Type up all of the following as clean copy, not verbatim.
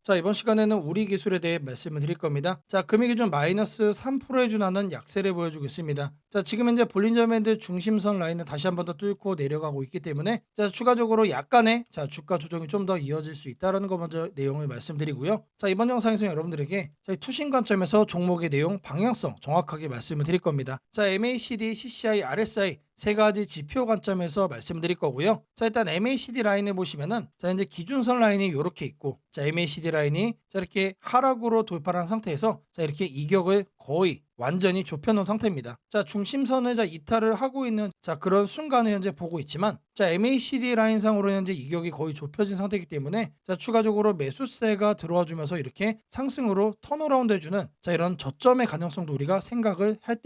자, 이번 시간에는 우리 기술에 대해 말씀을 드릴 겁니다. 자, 금일 기준 마이너스 3%에 준하는 약세를 보여주고 있습니다. 자, 지금 현재 볼린저 밴드 중심선 라인은 다시 한 번 더 뚫고 내려가고 있기 때문에 자, 추가적으로 약간의 주가 조정이 좀 더 이어질 수 있다는 거 먼저 내용을 말씀드리고요. 자, 이번 영상에서 여러분들에게 저희 투신 관점에서 종목의 내용 방향성 정확하게 말씀을 드릴 겁니다. 자, MACD, CCI, RSI 세 가지 지표 관점에서 말씀드릴 거고요. 자, 일단 MACD 라인을 보시면은 자, 현재 기준선 라인이 이렇게 있고 자, MACD 라인이 자, 이렇게 하락으로 돌파한 상태에서 자, 이렇게 이격을 거의 완전히 좁혀놓은 상태입니다. 자, 중심선을 이탈을 하고 있는 그런 순간을 현재 보고 있지만 자, MACD 라인상으로 현재 이격이 거의 좁혀진 상태이기 때문에 자, 추가적으로 매수세가 들어와 주면서 이렇게 상승으로 턴어라운드 해주는 자, 이런 저점의 가능성도 우리가 생각을 할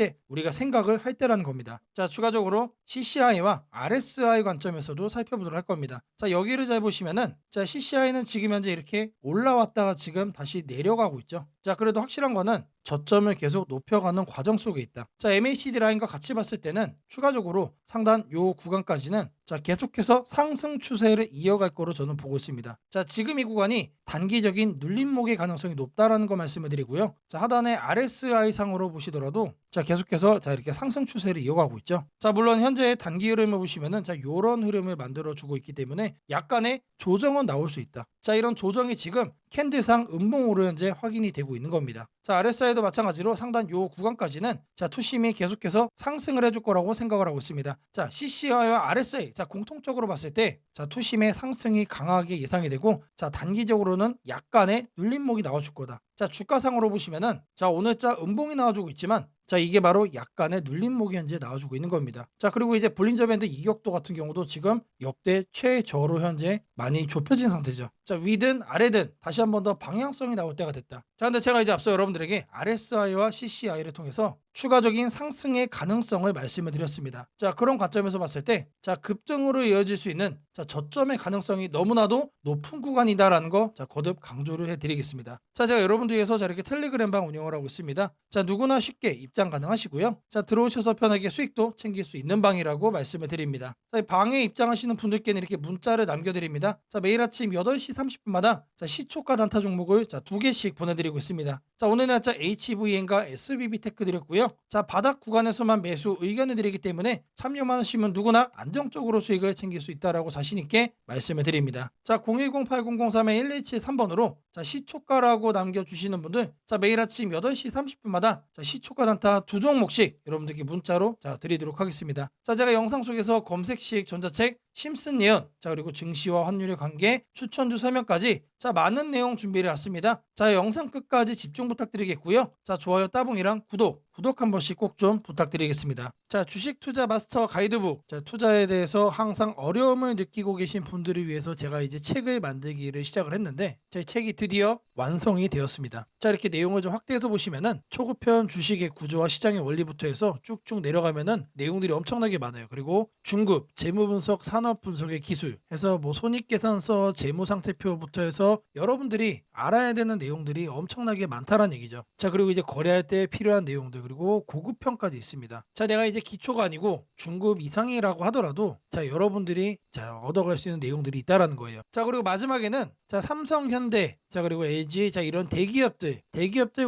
때라는 겁니다. 자, 추가적으로 CCI와 RSI 관점에서도 살펴보도록 할 겁니다. 자, 여기를 잘 보시면은 자, CCI는 지금 현재 이렇게 올라왔다가 지금 다시 내려가고 있죠. 자, 그래도 확실한 거는 저점을 계속 높여가는 과정 속에 있다. 자, MACD 라인과 같이 봤을 때는 추가적으로 상단 요 구간까지는 자, 계속해서 상승 추세를 이어갈 거로 저는 보고 있습니다. 자, 지금 이 구간이 단기적인 눌림목의 가능성이 높다라는 거 말씀을 드리고요. 자, 하단의 RSI 상으로 보시더라도 자, 계속해서 자, 이렇게 상승 추세를 이어가고 있죠. 자, 물론 현재 단기 흐름을 보시면은 자, 요런 흐름을 만들어 주고 있기 때문에 약간의 조정은 나올 수 있다. 자, 이런 조정이 지금 캔들상 음봉으로 현재 확인이 되고 있는 겁니다. 자, RSI도 마찬가지로 상단 요 구간까지는 자, 투심이 계속해서 상승을 해줄 거라고 생각을 하고 있습니다. 자, CCI와 RSI 자, 공통적으로 봤을 때 자, 투심의 상승이 강하게 예상이 되고 자, 단기적으로는 약간의 눌림목이 나와줄 거다. 자, 주가상으로 보시면은 자, 오늘자 음봉이 나와주고 있지만 자, 이게 바로 약간의 눌림목이 현재 나와주고 있는 겁니다. 자, 그리고 이제 볼린저 밴드 이격도 같은 경우도 지금 역대 최저로 현재 많이 좁혀진 상태죠. 자, 위든 아래든 다시 한 번 더 방향성이 나올 때가 됐다. 자, 근데 제가 이제 앞서 여러분들에게 RSI와 CCI를 통해서 추가적인 상승의 가능성을 말씀을 드렸습니다. 자, 그런 관점에서 봤을 때 자, 급등으로 이어질 수 있는 자, 저점의 가능성이 너무나도 높은 구간이다라는 거 자, 거듭 강조를 해드리겠습니다. 자, 제가 여러분들 위해서 자, 이렇게 텔레그램방 운영을 하고 있습니다. 자, 누구나 쉽게 입장 가능하시고요. 자, 들어오셔서 편하게 수익도 챙길 수 있는 방이라고 말씀을 드립니다. 자, 방에 입장하시는 분들께는 이렇게 문자를 남겨드립니다. 자, 매일 아침 8시 30분마다 자, 시초가 단타 종목을 자, 2개씩 보내드리고 있습니다. 자, 오늘 날짜 HVN과 SBB 테크 드렸고요. 자, 바닥 구간에서만 매수 의견을 드리기 때문에 참여만 하시면 누구나 안정적으로 수익을 챙길 수 있다라고 자신 있게 말씀을 드립니다. 자, 010-8003-1173번으로 자, 시초가라고 남겨주시는 분들 자, 매일 아침 8시 30분마다 자, 시초가 단타 2종목씩 여러분들께 문자로 자, 드리도록 하겠습니다. 자, 제가 영상 속에서 검색식 전자책 심슨 예언 자, 그리고 증시와 환율의 관계 추천주 설명까지 자, 많은 내용 준비를 했습니다. 자, 영상 끝까지 집중 부탁드리겠고요. 자, 좋아요 따봉이랑 구독 한 번씩 꼭 좀 부탁드리겠습니다. 자, 주식 투자 마스터 가이드북 자, 투자에 대해서 항상 어려움을 느끼고 계신 분들을 위해서 제가 이제 책을 만들기를 시작을 했는데 제 책이 드디어 완성이 되었습니다. 자, 이렇게 내용을 좀 확대해서 보시면은 초급편 주식의 구조와 시장의 원리부터 해서 쭉쭉 내려가면은 내용들이 엄청나게 많아요. 그리고 중급 재무 분석, 산업 분석의 기술 해서 뭐 손익계산서, 재무 상태표부터 해서 여러분들이 알아야 되는 내용들이 엄청나게 많다라는 얘기죠. 자, 그리고 이제 거래할 때 필요한 내용들 그리고 고급편까지 있습니다. 자, 내가 이제 기초가 아니고 중급 이상이라고 하더라도 자, 여러분들이 자, 얻어갈 수 있는 내용들이 있다라는 거예요. 자, 그리고 마지막에는 자, 삼성, 현대, 자, 그리고 LG 자, 이런 대기업들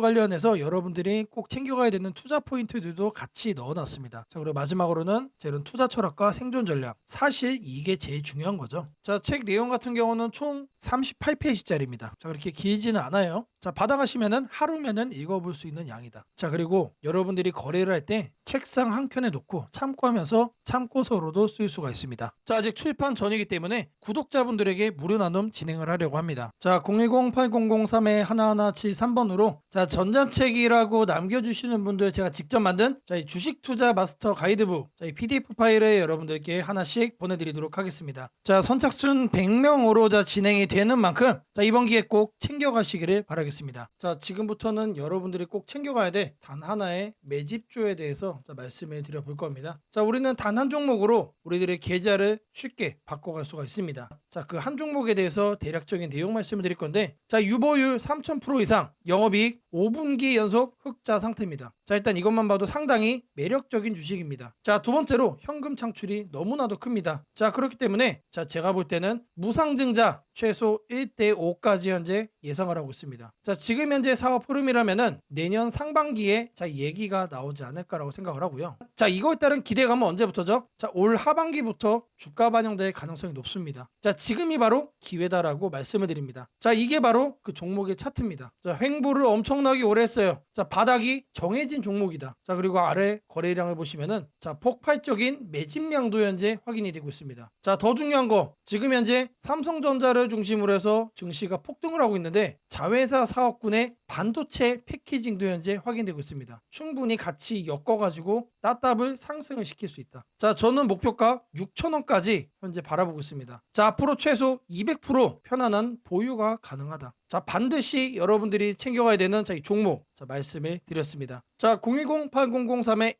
관련해서 여러분들이 꼭 챙겨가야 되는 투자 포인트들도 같이 넣어놨습니다. 자, 그리고 마지막으로는 자, 이런 투자 철학과 생존 전략 사실 이게 제일 중요한 거죠. 자, 책 내용 같은 경우는 총 38페이지짜리입니다. 자, 그렇게 길지는 않아요. 자, 받아가시면은 하루면은 읽어볼 수 있는 양이다. 자, 그리고 여러분들이 거래를 할 때 책상 한 켠에 놓고 참고하면서 참고서로도 쓸 수가 있습니다. 자, 아직 출판 전이기 때문에 구독자분들에게 무료 나눔 진행을 하려고 합니다. 자, 010-8003-1173번으로 자, 전자책이라고 남겨주시는 분들 제가 직접 만든 자, 이 주식 투자 마스터 가이드북 자, 이 PDF 파일을 여러분들께 하나씩 보내드리도록 하겠습니다. 자, 선착순 100명으로 자, 진행이 되는 만큼 자, 이번 기회에 꼭 챙겨가시기를 바라겠습니다. 자, 지금부터는 여러분들이 꼭 챙겨가야 돼 단 하나의 매집주에 대해서 자, 말씀을 드려볼 겁니다. 자, 우리는 단 한 종목으로 우리들의 계좌를 쉽게 바꿔갈 수가 있습니다. 자, 그 한 종목에 대해서 대략적인 내용 말씀을 드릴 건데 자, 유보율 3000% 이상 영업이익 5분기 연속 흑자 상태입니다. 자, 일단 이것만 봐도 상당히 매력적인 주식입니다. 자, 두 번째로 현금 창출이 너무나도 큽니다. 자, 그렇기 때문에 자, 제가 볼 때는 무상증자 최소 1대5까지 현재 예상을 하고 있습니다. 자, 지금 현재 사업 흐름이라면은 내년 상반기에 자, 얘기가 나오지 않을까라고 생각을 하고요. 자, 이거에 따른 기대감은 언제부터죠? 자, 올 하반기부터 주가 반영될 가능성이 높습니다. 자, 지금이 바로 기회다라고 말씀을 드립니다. 자, 이게 바로 그 종목의 차트입니다. 자, 횡보를 엄청나게 오래 했어요. 자, 바닥이 정해진 종목이다. 자, 그리고 아래 거래량을 보시면은 자, 폭발적인 매집량도 현재 확인이 되고 있습니다. 자, 더 중요한 거 지금 현재 삼성전자를 중심으로 해서 증시가 폭등을 하고 있는데 자회사 사업군의 반도체 패키징도 현재 확인되고 있습니다. 충분히 같이 엮어가지고 따답을 상승을 시킬 수 있다. 자, 저는 목표가 6,000원까지 현재 바라보고 있습니다. 자, 앞으로 최소 200% 편안한 보유가 가능하다. 자, 반드시 여러분들이 챙겨가야 되는 자, 이 종목 자, 말씀을 드렸습니다. 자,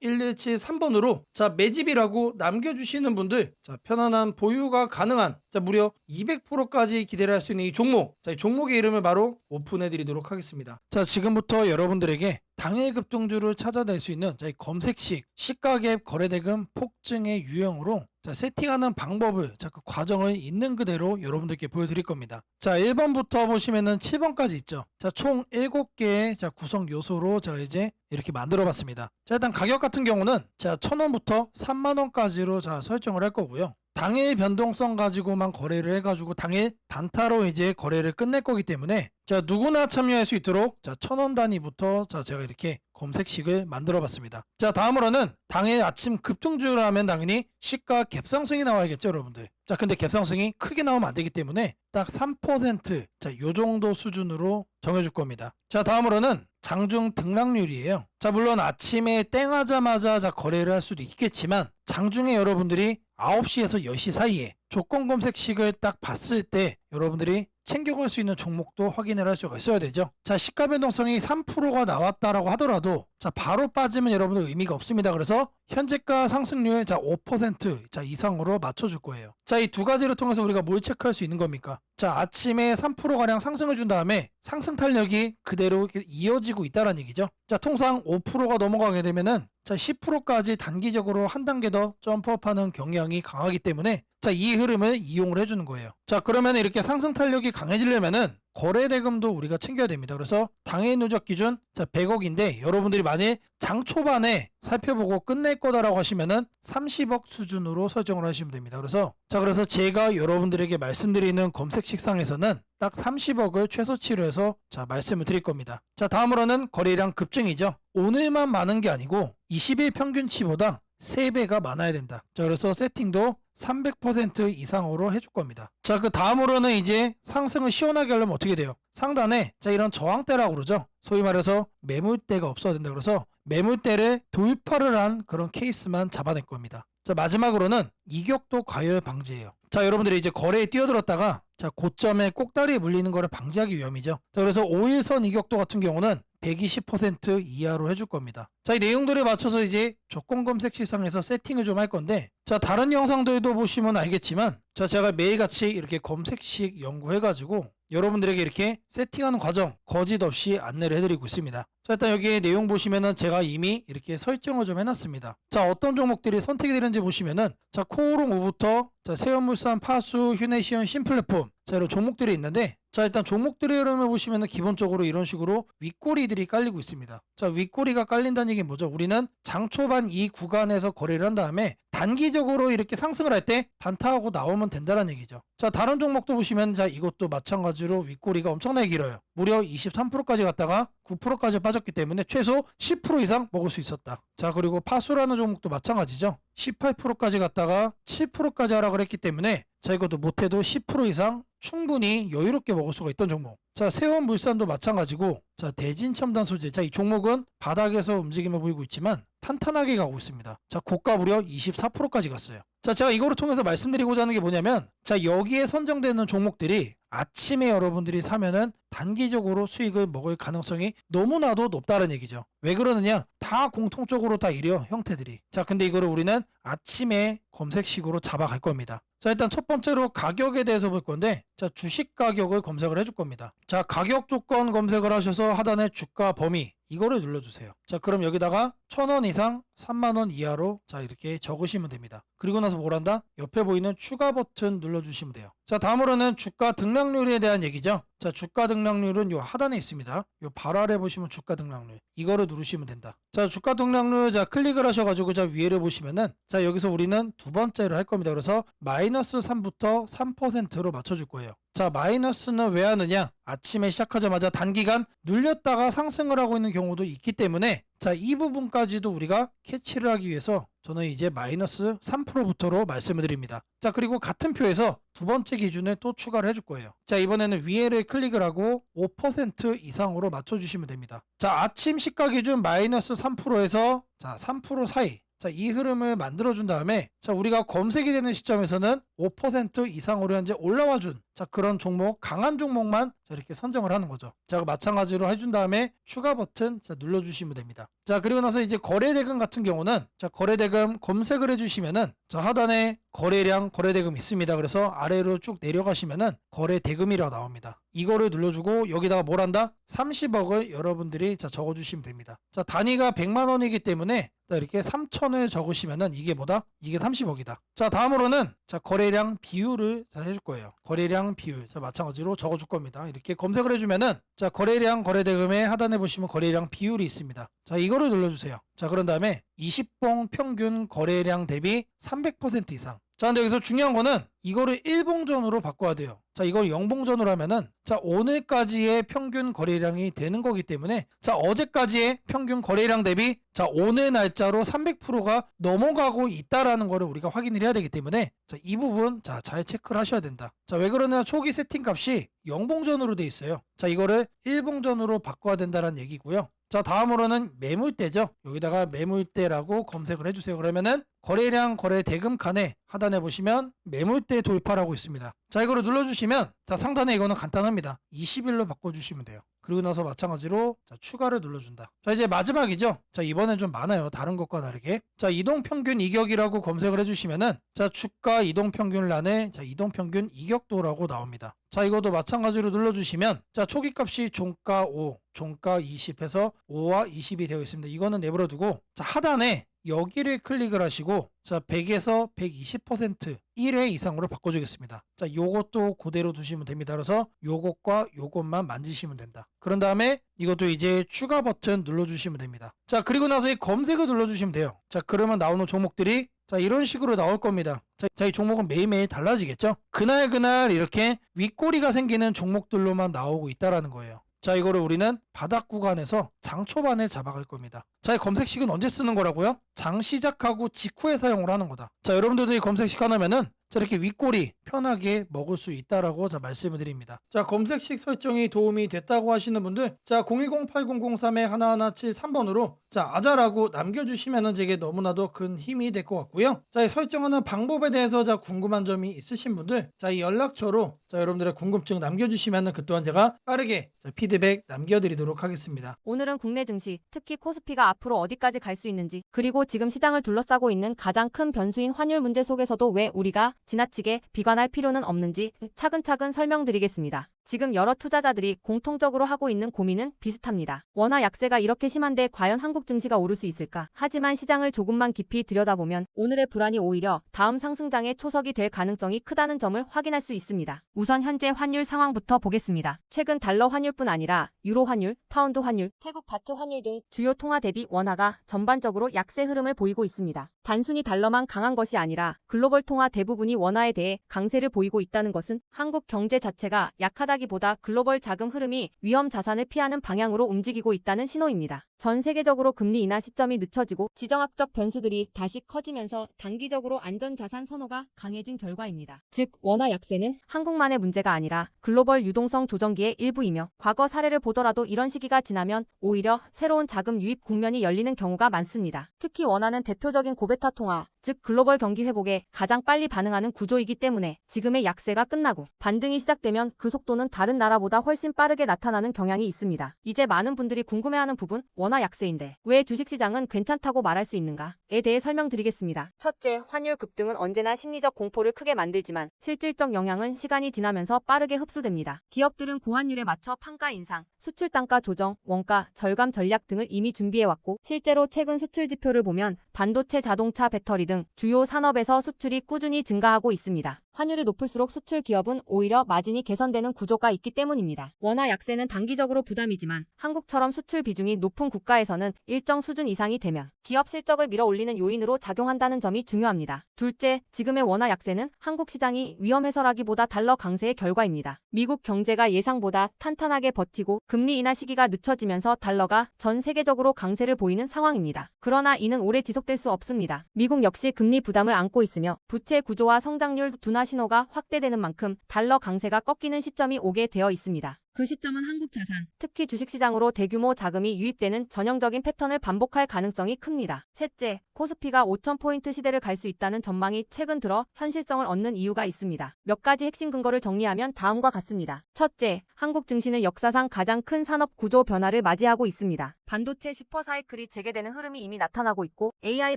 010-8003-1173번으로 자, 매집이라고 남겨주시는 분들 자, 편안한 보유가 가능한 자, 무려 200%까지 기대를 할 수 있는 이 종목 자, 이 종목의 이름을 바로 오픈해 드리도록 하겠습니다. 자, 지금부터 여러분들에게 당일 급등주를 찾아낼 수 있는 자, 이 검색식 시가갭 거래대금 폭증의 유형으로 자, 세팅하는 방법을 자, 그 과정을 있는 그대로 여러분들께 보여드릴 겁니다. 자, 1번부터 보시면은 7번까지 있죠. 자, 총 7개의 자, 구성 요소로 제가 이제 이렇게 만들어 봤습니다. 자, 일단 가격 같은 경우는 자, 1,000원부터 3만원까지로 자, 설정을 할 거고요. 당일 변동성 가지고만 거래를 해가지고 당일 단타로 이제 거래를 끝낼 거기 때문에 자, 누구나 참여할 수 있도록 자, 1,000원 단위부터 자, 제가 이렇게 검색식을 만들어 봤습니다. 자, 다음으로는 당일 아침 급등주를 하면 당연히 시가 갭상승이 나와야겠죠, 여러분들. 자, 근데 갭상승이 크게 나오면 안 되기 때문에 딱 3% 자, 요 정도 수준으로 정해줄 겁니다. 자, 다음으로는 장중 등락률이에요. 자, 물론 아침에 땡하자마자 자, 거래를 할 수도 있겠지만 장중에 여러분들이 9시에서 10시 사이에 조건 검색식을 딱 봤을 때 여러분들이 챙겨갈 수 있는 종목도 확인을 할 수가 있어야 되죠. 자, 시가 변동성이 3%가 나왔다라고 하더라도 자, 바로 빠지면 여러분들 의미가 없습니다. 그래서 현재가 상승률 자, 5% 자, 이상으로 맞춰줄 거예요. 자, 이 두 가지를 통해서 우리가 뭘 체크할 수 있는 겁니까? 자, 아침에 3%가량 상승을 준 다음에 상승 탄력이 그대로 이어지고 있다는 얘기죠. 자, 통상 5%가 넘어가게 되면은 자, 10%까지 단기적으로 한 단계 더 점프업하는 경향이 강하기 때문에 자, 이 흐름을 이용을 해주는 거예요. 자, 그러면 이렇게 상승 탄력이 강해지려면은 거래 대금도 우리가 챙겨야 됩니다. 그래서 당일 누적 기준 자, 100억인데 여러분들이 만일 장 초반에 살펴보고 끝낼 거다라고 하시면은 30억 수준으로 설정을 하시면 됩니다. 그래서 제가 여러분들에게 말씀드리는 검색 식상에서는 딱 30억을 최소치로 해서 자, 말씀을 드릴 겁니다. 자, 다음으로는 거래량 급증이죠. 오늘만 많은 게 아니고 20일 평균치보다 3배가 많아야 된다. 자, 그래서 세팅도 300% 이상으로 해줄 겁니다. 자, 그 다음으로는 이제 상승을 시원하게 하려면 어떻게 돼요? 상단에 자, 이런 저항대라고 그러죠. 소위 말해서 매물대가 없어야 된다. 그래서 매물대를 돌파를 한 그런 케이스만 잡아낼 겁니다. 자, 마지막으로는 이격도 과열 방지예요. 자, 여러분들이 이제 거래에 뛰어들었다가 자, 고점에 꼭다리에 물리는 거를 방지하기 위함이죠. 자, 그래서 5일선 이격도 같은 경우는 120% 이하로 해줄 겁니다. 자, 이 내용들에 맞춰서 이제 조건 검색 시상에서 세팅을 좀 할 건데 자, 다른 영상들도 보시면 알겠지만 자, 제가 매일같이 이렇게 검색식 연구해가지고 여러분들에게 이렇게 세팅하는 과정 거짓 없이 안내를 해드리고 있습니다. 자, 일단 여기 내용 보시면은 제가 이미 이렇게 설정을 좀 해놨습니다. 자, 어떤 종목들이 선택이 되는지 보시면은 자, 코오롱 5부터 자, 세연물산, 파수, 휴네시온, 신플랫폼 자, 이런 종목들이 있는데 자, 일단 종목들의 흐름을 보시면은 기본적으로 이런 식으로 윗꼬리들이 깔리고 있습니다. 자, 윗꼬리가 깔린다는 얘기는 뭐죠? 우리는 장 초반 이 구간에서 거래를 한 다음에 단기적으로 이렇게 상승을 할 때 단타하고 나오면 된다는 얘기죠. 자, 다른 종목도 보시면 자, 이것도 마찬가지로 윗꼬리가 엄청나게 길어요. 무려 23%까지 갔다가 9%까지 빠졌기 때문에 최소 10% 이상 먹을 수 있었다. 자, 그리고 파수라는 종목도 마찬가지죠. 18%까지 갔다가 7%까지 하락을 했기 때문에 자, 이것도 못해도 10% 이상 충분히 여유롭게 먹을 수가 있던 종목. 자, 세원물산도 마찬가지고 자, 대진첨단 소재. 자, 이 종목은 바닥에서 움직임을 보이고 있지만 탄탄하게 가고 있습니다. 자, 고가 무려 24%까지 갔어요. 자, 제가 이거를 통해서 말씀드리고자 하는 게 뭐냐면 자, 여기에 선정되는 종목들이 아침에 여러분들이 사면은 단기적으로 수익을 먹을 가능성이 너무나도 높다는 얘기죠. 왜 그러느냐? 다 공통적으로 다 이래요, 형태들이. 자, 근데 이거를 우리는 아침에 검색식으로 잡아갈 겁니다. 자, 일단 첫 번째로 가격에 대해서 볼 건데 자, 주식 가격을 검색을 해줄 겁니다. 자, 가격 조건 검색을 하셔서 하단에 주가 범위 이거를 눌러주세요. 자, 그럼 여기다가 1,000원 이상 3만원 이하로 자 이렇게 적으시면 됩니다. 그리고 나서 뭘 한다? 옆에 보이는 추가 버튼 눌러주시면 돼요. 자, 다음으로는 주가 등락률에 대한 얘기죠. 자, 주가 등락률은 요 하단에 있습니다. 요 바로 아래 보시면 주가 등락률 이거를 누르시면 된다. 자, 주가 등락률 자 클릭을 하셔가지고 자 위에를 보시면은 자 여기서 우리는 두 번째로 할 겁니다. 그래서 마이너스 3부터 3%로 맞춰줄 거예요. 자, 마이너스는 왜 하느냐? 아침에 시작하자마자 단기간 눌렸다가 상승을 하고 있는 경우도 있기 때문에 자, 이 부분까지도 우리가 캐치를 하기 위해서 저는 이제 마이너스 3%부터로 말씀을 드립니다. 자, 그리고 같은 표에서 두 번째 기준에 또 추가를 해줄 거예요. 자, 이번에는 위에를 클릭을 하고 5% 이상으로 맞춰주시면 됩니다. 자, 아침 시가 기준 마이너스 3%에서 자, 3% 사이. 자, 이 흐름을 만들어준 다음에 자, 우리가 검색이 되는 시점에서는 5% 이상으로 현재 올라와 준 자, 그런 종목, 강한 종목만 자, 이렇게 선정을 하는 거죠. 자, 마찬가지로 해준 다음에 추가 버튼 자, 눌러주시면 됩니다. 자, 그리고 나서 이제 거래대금 같은 경우는 자, 거래대금 검색을 해주시면은 자, 하단에 거래량, 거래대금 있습니다. 그래서 아래로 쭉 내려가시면은 거래대금이라고 나옵니다. 이거를 눌러주고 여기다가 뭘 한다? 30억을 여러분들이 자, 적어주시면 됩니다. 자, 단위가 100만 원이기 때문에 자, 이렇게 3천을 적으시면은 이게 뭐다? 이게 30억이다. 자, 다음으로는 자, 거래량 비율을 자, 해줄 거예요. 거래량 비율. 자, 마찬가지로 적어줄 겁니다. 이렇게 검색을 해주면은 자, 거래량, 거래대금의 하단에 보시면 거래량 비율이 있습니다. 자, 이거를 눌러주세요. 자, 그런 다음에 20봉 평균 거래량 대비 300% 이상. 자, 근데 여기서 중요한 거는 이거를 1봉전으로 바꿔야 돼요. 자, 이걸 0봉전으로 하면은 자, 오늘까지의 평균 거래량이 되는 거기 때문에 자, 어제까지의 평균 거래량 대비 자, 오늘 날짜로 300%가 넘어가고 있다라는 거를 우리가 확인을 해야 되기 때문에 자, 이 부분 자, 잘 체크를 하셔야 된다. 자, 왜 그러냐? 초기 세팅 값이 0봉전으로 돼 있어요. 자, 이거를 1봉전으로 바꿔야 된다는 얘기고요. 자, 다음으로는 매물대죠. 여기다가 매물대라고 검색을 해주세요. 그러면은 거래량, 거래대금 칸에 하단에 보시면 매물대 돌파라고 있습니다. 자, 이거를 눌러주시면 자, 상단에 이거는 간단합니다. 20일로 바꿔주시면 돼요. 그리고 나서 마찬가지로 자, 추가를 눌러준다. 자, 이제 마지막이죠. 자, 이번엔 좀 많아요. 다른 것과 다르게. 자, 이동평균 이격이라고 검색을 해주시면은 자, 주가 이동평균란에 자, 이동평균 이격도라고 나옵니다. 자, 이것도 마찬가지로 눌러주시면 자, 초기값이 종가 5, 종가 20 해서 5와 20이 되어 있습니다. 이거는 내버려두고 자, 하단에 여기를 클릭을 하시고 자, 100에서 120% 1회 이상으로 바꿔주겠습니다. 자, 요것도 그대로 두시면 됩니다. 그래서 요것과 요것만 만지시면 된다. 그런 다음에 이것도 이제 추가 버튼 눌러주시면 됩니다. 자, 그리고 나서 이 검색을 눌러주시면 돼요. 자, 그러면 나오는 종목들이 자, 이런 식으로 나올 겁니다. 자, 이 종목은 매일매일 달라지겠죠? 그날 이렇게 윗꼬리가 생기는 종목들로만 나오고 있다라는 거예요. 자, 이거를 우리는 바닥 구간에서 장 초반에 잡아갈 겁니다. 자, 이 검색식은 언제 쓰는 거라고요? 장 시작하고 직후에 사용을 하는 거다. 자, 여러분들도 이 검색식 하나면은 자, 이렇게 윗꼬리 편하게 먹을 수 있다라고 자, 말씀을 드립니다. 자, 검색식 설정이 도움이 됐다고 하시는 분들 자, 010-8003-1173번으로 자, 아자라고 남겨주시면은 제게 너무나도 큰 힘이 될 것 같고요. 자, 이 설정하는 방법에 대해서 자, 궁금한 점이 있으신 분들 자, 이 연락처로 자, 여러분들의 궁금증 남겨주시면은 그 또한 제가 빠르게 자, 피드백 남겨드리도록 하겠습니다. 오늘은 국내 증시, 특히 코스피가 앞으로 어디까지 갈 수 있는지, 그리고 지금 시장을 둘러싸고 있는 가장 큰 변수인 환율 문제 속에서도 왜 우리가 지나치게 비관할 필요는 없는지 차근차근 설명드리겠습니다. 지금 여러 투자자들이 공통적으로 하고 있는 고민은 비슷합니다. 원화 약세가 이렇게 심한데 과연 한국 증시가 오를 수 있을까? 하지만 시장을 조금만 깊이 들여다보면 오늘의 불안이 오히려 다음 상승장의 초석이 될 가능성이 크다는 점을 확인할 수 있습니다. 우선 현재 환율 상황부터 보겠습니다. 최근 달러 환율뿐 아니라 유로 환율, 파운드 환율, 태국 바트 환율 등 주요 통화 대비 원화가 전반적으로 약세 흐름을 보이고 있습니다. 단순히 달러만 강한 것이 아니라 글로벌 통화 대부분이 원화에 대해 강세를 보이고 있다는 것은 한국 경제 자체가 약하다기보다 글로벌 자금 흐름이 위험 자산을 피하는 방향으로 움직이고 있다는 신호입니다. 전 세계적으로 금리 인하 시점이 늦춰지고 지정학적 변수들이 다시 커지면서 단기적으로 안전자산 선호가 강해진 결과입니다. 즉, 원화 약세는 한국만의 문제가 아니라 글로벌 유동성 조정기의 일부이며 과거 사례를 보더라도 이런 시기가 지나면 오히려 새로운 자금 유입 국면이 열리는 경우가 많습니다. 특히 원화는 대표적인 고베타 통화, 즉 글로벌 경기 회복에 가장 빨리 반응하는 구조이기 때문에 지금의 약세가 끝나고 반등이 시작되면 그 속도는 다른 나라보다 훨씬 빠르게 나타나는 경향이 있습니다. 이제 많은 분들이 궁금해하는 부분, 원화 원화 약세인데 왜 주식시장은 괜찮다고 말할 수 있는가에 대해 설명드리겠습니다. 첫째, 환율 급등은 언제나 심리적 공포를 크게 만들지만 실질적 영향은 시간이 지나면서 빠르게 흡수됩니다. 기업들은 고환율에 맞춰 판가 인상, 수출 단가 조정, 원가 절감 전략 등을 이미 준비해왔고 실제로 최근 수출 지표를 보면 반도체, 자동차, 배터리 등 주요 산업에서 수출이 꾸준히 증가하고 있습니다. 환율이 높을수록 수출 기업은 오히려 마진이 개선되는 구조가 있기 때문입니다. 원화 약세는 단기적으로 부담이지만 한국처럼 수출 비중이 높은 국가에서는 일정 수준 이상이 되면 기업 실적을 밀어올리는 요인으로 작용한다는 점이 중요합니다. 둘째, 지금의 원화 약세는 한국 시장이 위험해서라기보다 달러 강세의 결과입니다. 미국 경제가 예상보다 탄탄하게 버티고 금리 인하 시기가 늦춰지면서 달러가 전 세계적으로 강세를 보이는 상황입니다. 그러나 이는 오래 지속될 수 없습니다. 미국 역시 금리 부담을 안고 있으며 부채 구조와 성장률 둔화 신호가 확대되는 만큼 달러 강세가 꺾이는 시점이 오게 되어 있습니다. 그 시점은 한국 자산, 특히 주식시장으로 대규모 자금이 유입되는 전형적인 패턴을 반복할 가능성이 큽니다. 셋째, 코스피가 5,000포인트 시대를 갈 수 있다는 전망이 최근 들어 현실성을 얻는 이유가 있습니다. 몇 가지 핵심 근거를 정리하면 다음과 같습니다. 첫째, 한국 증시는 역사상 가장 큰 산업 구조 변화를 맞이하고 있습니다. 반도체 슈퍼사이클이 재개되는 흐름이 이미 나타나고 있고 AI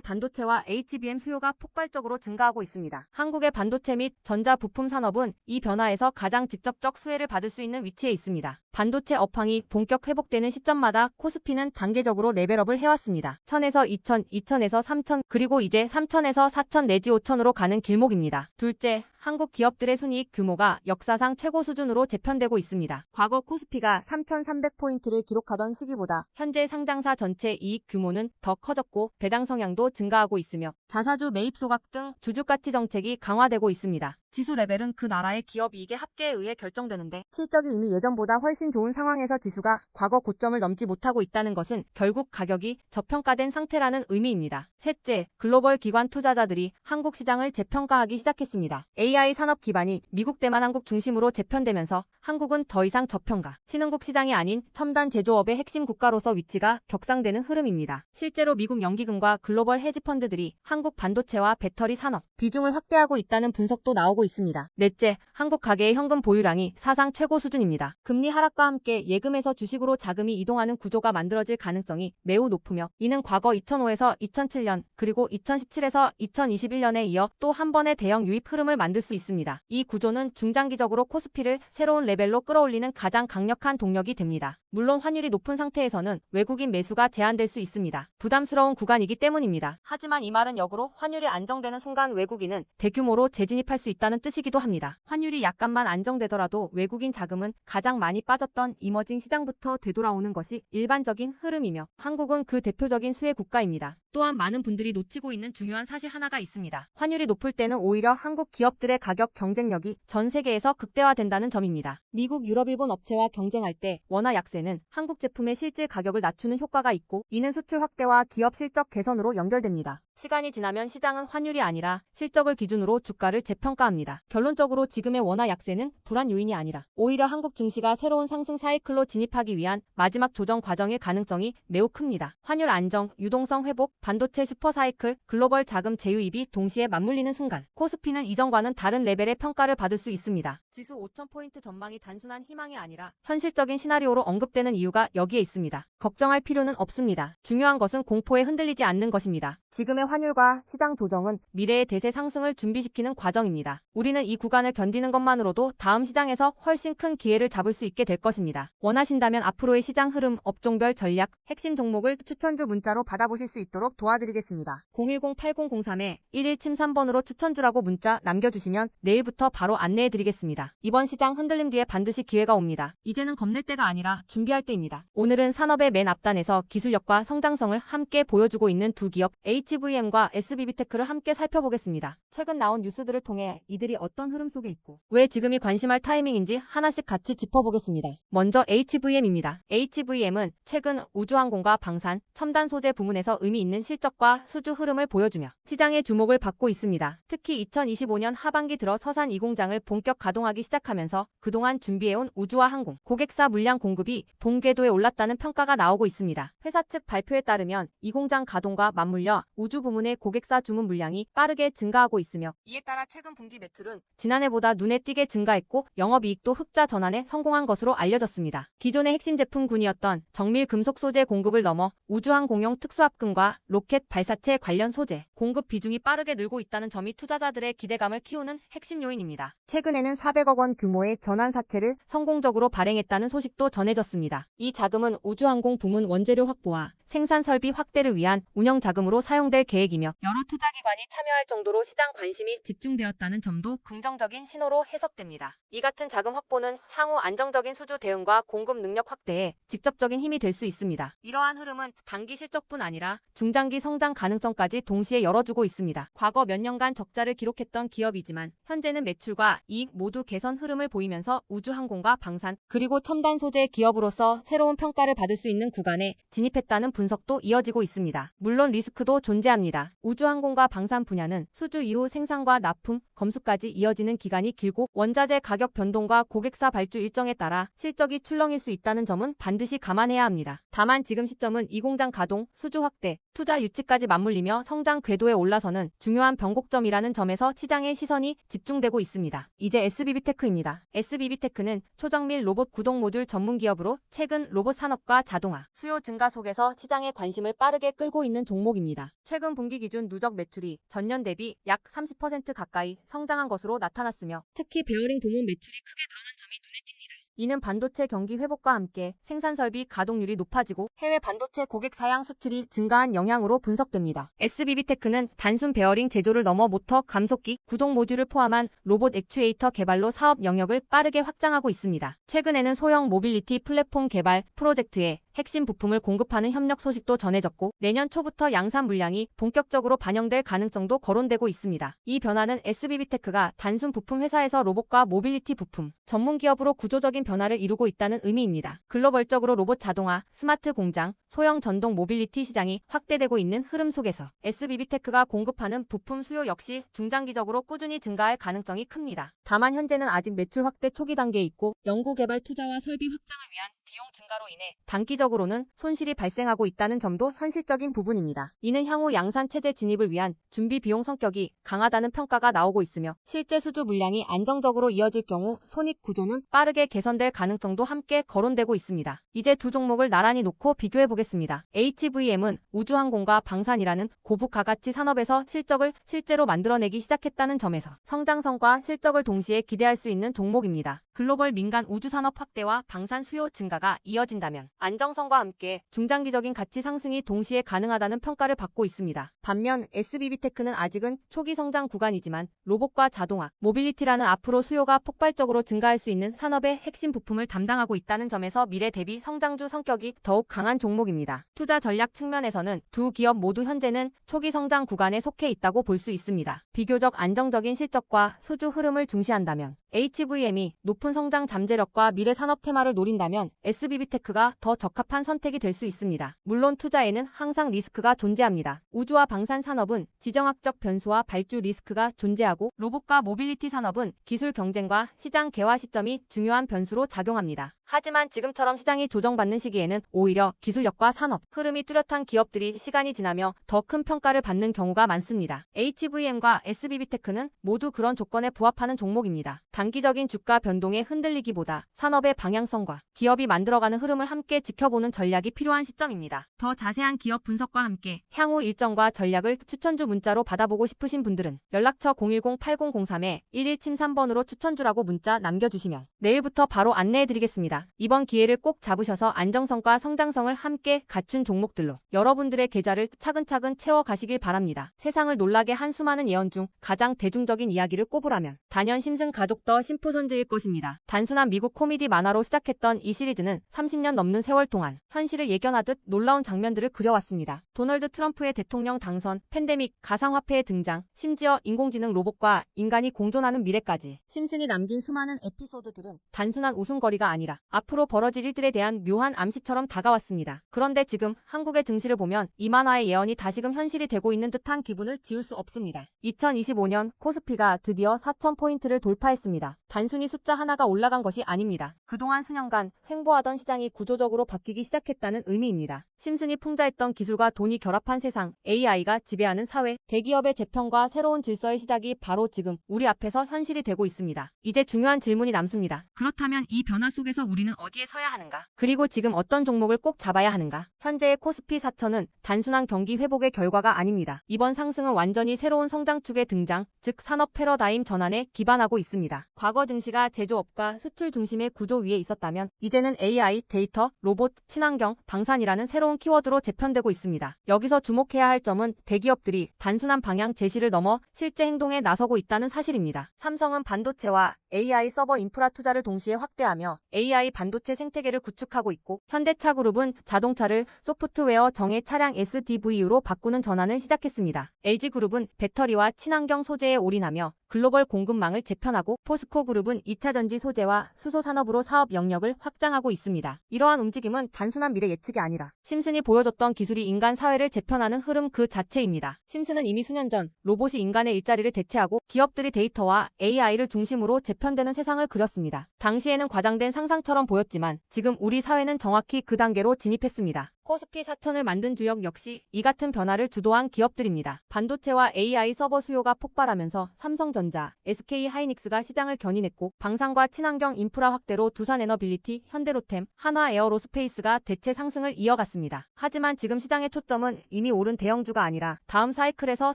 반도체와 HBM 수요가 폭발적으로 증가하고 있습니다. 한국의 반도체 및 전자 부품 산업은 이 변화에서 가장 직접적 수혜를 받을 수 있는 위치에 있습니다. 반도체 업황이 본격 회복되는 시점마다 코스피는 단계적으로 레벨업을 해왔습니다. 1000에서 2000, 2000에서 3000, 그리고 이제 3000에서 4000 내지 5000으로 가는 길목입니다. 둘째, 한국 기업들의 순이익 규모가 역사상 최고 수준으로 재편되고 있습니다. 과거 코스피가 3,300포인트를 기록하던 시기보다 현재 상장사 전체 이익 규모는 더 커졌고 배당 성향도 증가하고 있으며 자사주 매입 소각 등 주주가치 정책이 강화되고 있습니다. 지수 레벨은 그 나라의 기업 이익의 합계에 의해 결정되는데 실적이 이미 예전보다 훨씬 좋은 상황에서 지수가 과거 고점을 넘지 못하고 있다는 것은 결국 가격이 저평가된 상태라는 의미입니다. 셋째, 글로벌 기관 투자자들이 한국 시장을 재평가하기 시작했습니다. AI 산업 기반이 미국 대만 한국 중심으로 재편되면서 한국은 더 이상 저평가, 신흥국 시장이 아닌 첨단 제조업의 핵심 국가로서 위치가 격상되는 흐름입니다. 실제로 미국 연기금과 글로벌 헤지펀드들이 한국 반도체와 배터리 산업 비중을 확대하고 있다는 분석도 나오고 있습니다. 넷째, 한국 가계의 현금 보유량이 사상 최고 수준입니다. 금리 하락과 함께 예금에서 주식으로 자금이 이동하는 구조가 만들어질 가능성이 매우 높으며 이는 과거 2005에서 2007년 그리고 2017에서 2021년에 이어 또 한 번의 대형 유입 흐름을 만들 수 있습니다. 이 구조는 중장기적으로 코스피를 새로운 레벨로 끌어올리는 가장 강력한 동력이 됩니다. 물론 환율이 높은 상태에서는 외국인 매수가 제한될 수 있습니다. 부담스러운 구간이기 때문입니다. 하지만 이 말은 역으로 환율이 안정되는 순간 외국인은 대규모로 재진입할 수 있다는 뜻이기도 합니다. 환율이 약간만 안정되더라도 외국인 자금은 가장 많이 빠졌던 이머징 시장부터 되돌아오는 것이 일반적인 흐름이며 한국은 그 대표적인 수혜 국가입니다. 또한 많은 분들이 놓치고 있는 중요한 사실 하나가 있습니다. 환율이 높을 때는 오히려 한국 기업들의 가격 경쟁력이 전 세계에서 극대화된다는 점입니다. 미국, 유럽, 일본 업체와 경쟁할 때 원화 약세는 한국 제품의 실질 가격을 낮추는 효과가 있고 이는 수출 확대와 기업 실적 개선으로 연결됩니다. 시간이 지나면 시장은 환율이 아니라 실적을 기준으로 주가를 재평가합니다. 결론적으로 지금의 원화 약세는 불안 요인이 아니라 오히려 한국 증시가 새로운 상승 사이클로 진입하기 위한 마지막 조정 과정일 가능성이 매우 큽니다. 환율 안정, 유동성 회복, 반도체 슈퍼 사이클, 글로벌 자금 재유입이 동시에 맞물리는 순간 코스피는 이전과는 다른 레벨의 평가를 받을 수 있습니다. 지수 5,000포인트 전망이 단순한 희망이 아니라 현실적인 시나리오로 언급되는 이유가 여기에 있습니다. 걱정할 필요는 없습니다. 중요한 것은 공포에 흔들리지 않는 것입니다. 지금의 환율과 시장 조정은 미래의 대세 상승을 준비시키는 과정입니다. 우리는 이 구간을 견디는 것만으로도 다음 시장에서 훨씬 큰 기회를 잡을 수 있게 될 것입니다. 원하신다면 앞으로의 시장 흐름, 업종별 전략, 핵심 종목을 추천주 문자로 받아보실 수 있도록 도와드리겠습니다. 010-8003-1173번으로 추천주라고 문자 남겨주시면 내일부터 바로 안내해드리겠습니다. 이번 시장 흔들림 뒤에 반드시 기회가 옵니다. 이제는 겁낼 때가 아니라 준비할 때입니다. 오늘은 산업의 맨 앞단에서 기술력과 성장성을 함께 보여주고 있는 두 기업 HVM과 SBB테크를 함께 살펴보겠습니다. 최근 나온 뉴스들을 통해 이들이 어떤 흐름 속에 있고 왜 지금이 관심할 타이밍인지 하나씩 같이 짚어보겠습니다. 먼저 HVM입니다. HVM은 최근 우주항공과 방산, 첨단 소재 부문에서 의미 있는 실적과 수주 흐름을 보여주며 시장의 주목을 받고 있습니다. 특히 2025년 하반기 들어 서산 2공장을 본격 가동하기 시작하면서 그동안 준비해온 우주와 항공, 고객사 물량 공급이 본 궤도에 올랐다는 평가가 나오고 있습니다. 회사 측 발표에 따르면 이 공장 가동과 맞물려 우주 부문의 고객사 주문 물량이 빠르게 증가하고 있으며 이에 따라 최근 분기 매출은 지난해보다 눈에 띄게 증가했고 영업이익도 흑자 전환에 성공한 것으로 알려졌습니다. 기존의 핵심 제품군이었던 정밀 금속 소재 공급을 넘어 우주항공용 특수합금과 로켓 발사체 관련 소재 공급 비중이 빠르게 늘고 있다는 점이 투자자들의 기대감을 키우는 핵심 요인입니다. 최근에는 400억 원 규모의 전환사채를 성공적으로 발행했다는 소식도 전해졌습니다. 이 자금은 우주항공 부문 원재료 확보와 생산 설비 확대를 위한 운영 자금으로 사용될 계획이며 여러 투자기관이 참여할 정도로 시장 관심이 집중되었다는 점도 긍정적인 신호로 해석됩니다. 이 같은 자금 확보는 향후 안정적인 수주 대응과 공급 능력 확대에 직접적인 힘이 될 수 있습니다. 이러한 흐름은 단기 실적뿐 아니라 중장기 성장 가능성까지 동시에 열어주고 있습니다. 과거 몇 년간 적자를 기록했던 기업이지만 현재는 매출과 이익 모두 개선 흐름을 보이면서 우주항공과 방산 그리고 첨단 소재 기업으로서 새로운 평가를 받을 수 있는 구간에 진입했다는 분석도 이어지고 있습니다. 물론 리스크도 존재합니다. 우주항공과 방산 분야는 수주 이후 생산과 납품, 검수까지 이어지는 기간이 길고 원자재 가격 변동과 고객사 발주 일정에 따라 실적이 출렁일 수 있다는 점은 반드시 감안해야 합니다. 다만 지금 시점은 이 공장 가동, 수주 확대, 투자 유치까지 맞물리며 성장 궤도에 올라서는 중요한 변곡점이라는 점에서 시장의 시선이 집중되고 있습니다. 이제 SBB테크입니다. SBB테크는 초정밀 로봇 구동 모듈 전문 기업으로 최근 로봇 산업과 자동화, 수요 증가 속에서 시장의 관심을 빠르게 끌고 있는 종목입니다. 최근 분기 기준 누적 매출이 전년 대비 약 30% 가까이 성장한 것으로 나타났으며 특히 베어링 부문 매출이 크게 늘어난 점이 눈에 띕니다. 이는 반도체 경기 회복과 함께 생산 설비 가동률이 높아지고 해외 반도체 고객 사양 수출이 증가한 영향으로 분석됩니다. SBB테크는 단순 베어링 제조를 넘어 모터, 감속기, 구동 모듈을 포함한 로봇 액추에이터 개발로 사업 영역을 빠르게 확장하고 있습니다. 최근에는 소형 모빌리티 플랫폼 개발 프로젝트에 핵심 부품을 공급하는 협력 소식도 전해졌고 내년 초부터 양산 물량이 본격적으로 반영될 가능성도 거론되고 있습니다. 이 변화는 SBB테크가 단순 부품 회사에서 로봇과 모빌리티 부품 전문 기업으로 구조적인 변화를 이루고 있다는 의미입니다. 글로벌적으로 로봇 자동화, 스마트 공장, 소형 전동 모빌리티 시장이 확대되고 있는 흐름 속에서 SBB테크가 공급하는 부품 수요 역시 중장기적으로 꾸준히 증가할 가능성이 큽니다. 다만 현재는 아직 매출 확대 초기 단계에 있고 연구개발 투자와 설비 확장을 위한 비용 증가로 인해 단기적으로는 손실이 발생하고 있다는 점도 현실적인 부분입니다. 이는 향후 양산 체제 진입을 위한 준비 비용 성격이 강하다는 평가가 나오고 있으며 실제 수주 물량이 안정적으로 이어질 경우 손익 구조는 빠르게 개선될 가능성도 함께 거론되고 있습니다. 이제 두 종목을 나란히 놓고 비교해 보겠습니다. HVM은 우주항공과 방산이라는 고부가가치 산업에서 실적을 실제로 만들어내기 시작했다는 점에서 성장성과 실적을 동시에 기대할 수 있는 종목입니다. 글로벌 민간 우주산업 확대와 방산 수요 증가가 이어진다면 안정성과 함께 중장기적인 가치 상승이 동시에 가능하다는 평가를 받고 있습니다. 반면 SBB테크는 아직은 초기 성장 구간이지만 로봇과 자동화, 모빌리티라는 앞으로 수요가 폭발적으로 증가할 수 있는 산업의 핵심 부품을 담당하고 있다는 점에서 미래 대비 성장주 성격이 더욱 강한 종목입니다. 투자 전략 측면에서는 두 기업 모두 현재는 초기 성장 구간에 속해 있다고 볼 수 있습니다. 비교적 안정적인 실적과 수주 흐름을 중시한다면 HVM이 높은 성장 잠재력과 미래 산업 테마를 노린다면 SBB테크가 더 적합한 선택이 될 수 있습니다. 물론 투자에는 항상 리스크가 존재합니다. 우주와 방산 산업은 지정학적 변수와 발주 리스크가 존재하고 로봇과 모빌리티 산업은 기술 경쟁과 시장 개화 시점이 중요한 변수로 작용합니다. 하지만 지금처럼 시장이 조정받는 시기에는 오히려 기술력과 산업, 흐름이 뚜렷한 기업들이 시간이 지나며 더 큰 평가를 받는 경우가 많습니다. HVM과 SBB테크는 모두 그런 조건에 부합하는 종목입니다. 단기적인 주가 변동에 흔들리기보다 산업의 방향성과 기업이 만들어가는 흐름을 함께 지켜보는 전략이 필요한 시점입니다. 더 자세한 기업 분석과 함께 향후 일정과 전략을 추천주 문자로 받아보고 싶으신 분들은 연락처 010-8003-1173번으로 추천주라고 문자 남겨주시면 내일부터 바로 안내해드리겠습니다. 이번 기회를 꼭 잡으셔서 안정성과 성장성을 함께 갖춘 종목들로 여러분들의 계좌를 차근차근 채워가시길 바랍니다. 세상을 놀라게 한 수많은 예언 중 가장 대중적인 이야기를 꼽으라면 단연 심슨 가족 더 심프선즈일 것입니다. 단순한 미국 코미디 만화로 시작했던 이 시리즈는 30년 넘는 세월 동안 현실을 예견하듯 놀라운 장면들을 그려왔습니다. 도널드 트럼프의 대통령 당선, 팬데믹, 가상화폐의 등장, 심지어 인공지능 로봇과 인간이 공존하는 미래까지 심슨이 남긴 수많은 에피소드들은 단순한 웃음거리가 아니라 앞으로 벌어질 일들에 대한 묘한 암시처럼 다가왔습니다. 그런데 지금 한국의 증시를 보면 이만화의 예언이 다시금 현실이 되고 있는 듯한 기분을 지울 수 없습니다. 2025년 코스피가 드디어 4,000포인트를 돌파했습니다. 단순히 숫자 하나가 올라간 것이 아닙니다. 그동안 수년간 횡보하던 시장이 구조적으로 바뀌기 시작했다는 의미입니다. 심슨이 풍자했던 기술과 돈이 결합한 세상, AI가 지배하는 사회, 대기업의 재편과 새로운 질서의 시작이 바로 지금 우리 앞에서 현실이 되고 있습니다. 이제 중요한 질문이 남습니다. 그렇다면 이 변화 속에서 우리는 어디에 서야 하는가? 그리고 지금 어떤 종목을 꼭 잡아야 하는가? 현재의 코스피 4천은 단순한 경기 회복의 결과가 아닙니다. 이번 상승은 완전히 새로운 성장축의 등장, 즉 산업 패러다임 전환에 기반하고 있습니다. 과거 증시가 제조업과 수출 중심의 구조 위에 있었다면 이제는 AI, 데이터, 로봇, 친환경, 방산이라는 새로운 키워드로 재편되고 있습니다. 여기서 주목해야 할 점은 대기업들이 단순한 방향 제시를 넘어 실제 행동에 나서고 있다는 사실입니다. 삼성은 반도체와 AI 서버 인프라 투자를 동시에 확대하며 AI 반도체 생태계를 구축하고 있고, 현대차그룹은 자동차를 소프트웨어 정예 차량 SDV로 바꾸는 전환을 시작했습니다. LG그룹은 배터리와 친환경 소재에 올인하며 글로벌 공급망을 재편하고, 포스코그룹은 2차전지 소재와 수소 산업으로 사업 영역을 확장하고 있습니다. 이러한 움직임은 단순한 미래 예측이 아니라 심슨이 보여줬던 기술이 인간 사회를 재편하는 흐름 그 자체입니다. 심슨은 이미 수년 전 로봇이 인간의 일자리를 대체하고 기업들이 데이터와 AI를 중심으로 재편되는 세상을 그렸습니다. 당시에는 과장된 상상처럼 보였지만 지금 우리 사회는 정확히 그 단계로 진입했습니다. 코스피 4천을 만든 주역 역시 이 같은 변화를 주도한 기업들입니다. 반도체와 AI 서버 수요가 폭발하면서 삼성전자, SK하이닉스가 시장을 견인했고, 방산과 친환경 인프라 확대로 두산에너빌리티, 현대로템, 한화에어로스페이스가 대체 상승을 이어갔습니다. 하지만 지금 시장의 초점은 이미 오른 대형주가 아니라 다음 사이클에서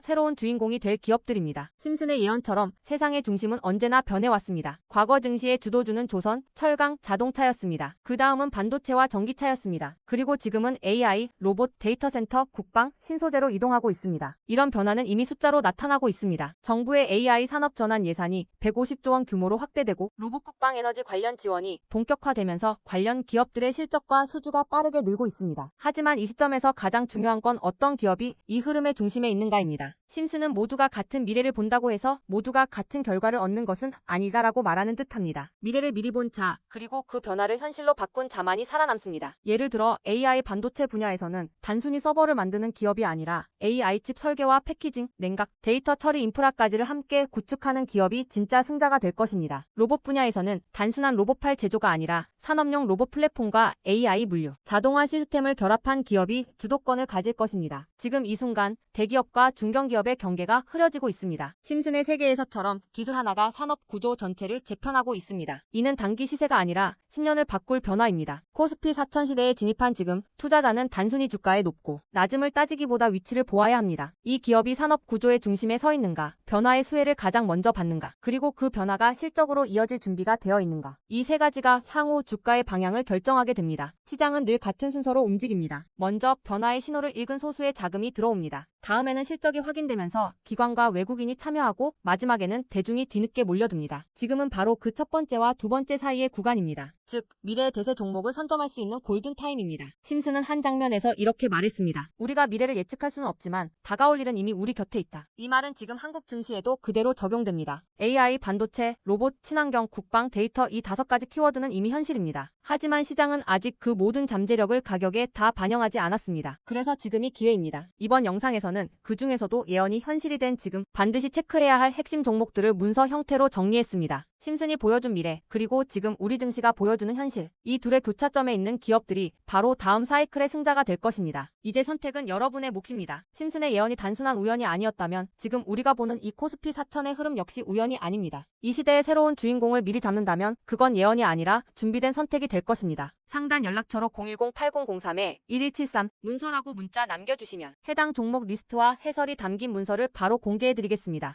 새로운 주인공이 될 기업들입니다. 심슨의 예언처럼 세상의 중심은 언제나 변해왔습니다. 과거 증시의 주도주는 조선, 철강, 자동차였습니다. 그 다음은 반도체와 전기차였습니다. 그리고 지금은 AI, 로봇, 데이터 센터, 국방, 신소재로 이동하고 있습니다. 이런 변화는 이미 숫자로 나타나고 있습니다. 정부의 AI 산업 전환 예산이 150조 원 규모로 확대되고, 로봇 국방 에너지 관련 지원이 본격화되면서 관련 기업들의 실적과 수주가 빠르게 늘고 있습니다. 하지만 이 시점에서 가장 중요한 건 어떤 기업이 이 흐름의 중심에 있는가입니다. 심슨은 모두가 같은 미래를 본다고 해서 모두가 같은 결과를 얻는 것은 아니다라고 말하는 듯합니다. 미래를 미리 본 자, 그리고 그 변화를 현실로 바꾼 자만이 살아남습니다. 예를 들어 AI 반도체 분야에서는 단순히 서버를 만드는 기업이 아니라 AI 칩 설계와 패키징, 냉각, 데이터 처리 인프라까지를 함께 구축하는 기업이 진짜 승자가 될 것입니다. 로봇 분야에서는 단순한 로봇팔 제조가 아니라 산업용 로봇 플랫폼과 AI 물류, 자동화 시스템을 결합한 기업이 주도권을 가질 것입니다. 지금 이 순간 대기업과 중견기업의 경계가 흐려지고 있습니다. 심슨의 세계에서처럼 기술 하나가 산업 구조 전체를 재편하고 있습니다. 이는 단기 시세가 아니라 10년을 바꿀 변화입니다. 코스피 4천 시대에 진입한 지금 투자자는 단순히 주가의 높고 낮음을 따지기보다 위치를 보아야 합니다. 이 기업이 산업 구조의 중심에 서 있는가, 변화의 수혜를 가장 먼저 받는가, 그리고 그 변화가 실적으로 이어질 준비가 되어 있는가. 이 세 가지가 향후 주가의 방향을 결정하게 됩니다. 시장은 늘 같은 순서로 움직입니다. 먼저 변화의 신호를 읽은 소수의 자금이 들어옵니다. 다음에는 실적이 확인되면서 기관과 외국인이 참여하고, 마지막에는 대중이 뒤늦게 몰려듭니다. 지금은 바로 그 첫 번째와 두 번째 사이의 구간입니다. 즉, 미래의 대세 종목을 선점할 수 있는 골든타임입니다. 심슨은 한 장면에서 이렇게 말했습니다. 우리가 미래를 예측할 수는 없지만 다가올 일은 이미 우리 곁에 있다. 이 말은 지금 한국 증시에도 그대로 적용됩니다. AI, 반도체, 로봇, 친환경, 국방, 데이터 이 5가지 키워드는 이미 현실입니다. 하지만 시장은 아직 그 모든 잠재력을 가격에 다 반영하지 않았습니다. 그래서 지금이 기회입니다. 이번 영상에서는 그 중에서도 예언이 현실이 된 지금 반드시 체크해야 할 핵심 종목들을 문서 형태로 정리했습니다. 심슨이 보여준 미래, 그리고 지금 우리 증시가 보여주는 현실, 이 둘의 교차점에 있는 기업들이 바로 다음 사이클의 승자가 될 것입니다. 이제 선택은 여러분의 몫입니다. 심슨의 예언이 단순한 우연이 아니었다면 지금 우리가 보는 이 코스피 4천의 흐름 역시 우연이 아닙니다. 이 시대의 새로운 주인공을 미리 잡는다면 그건 예언이 아니라 준비된 선택이 될 것입니다. 상단 연락처로 010-8003-1173 문서라고 문자 남겨주시면 해당 종목 리스트와 해설이 담긴 문서를 바로 공개해드리겠습니다.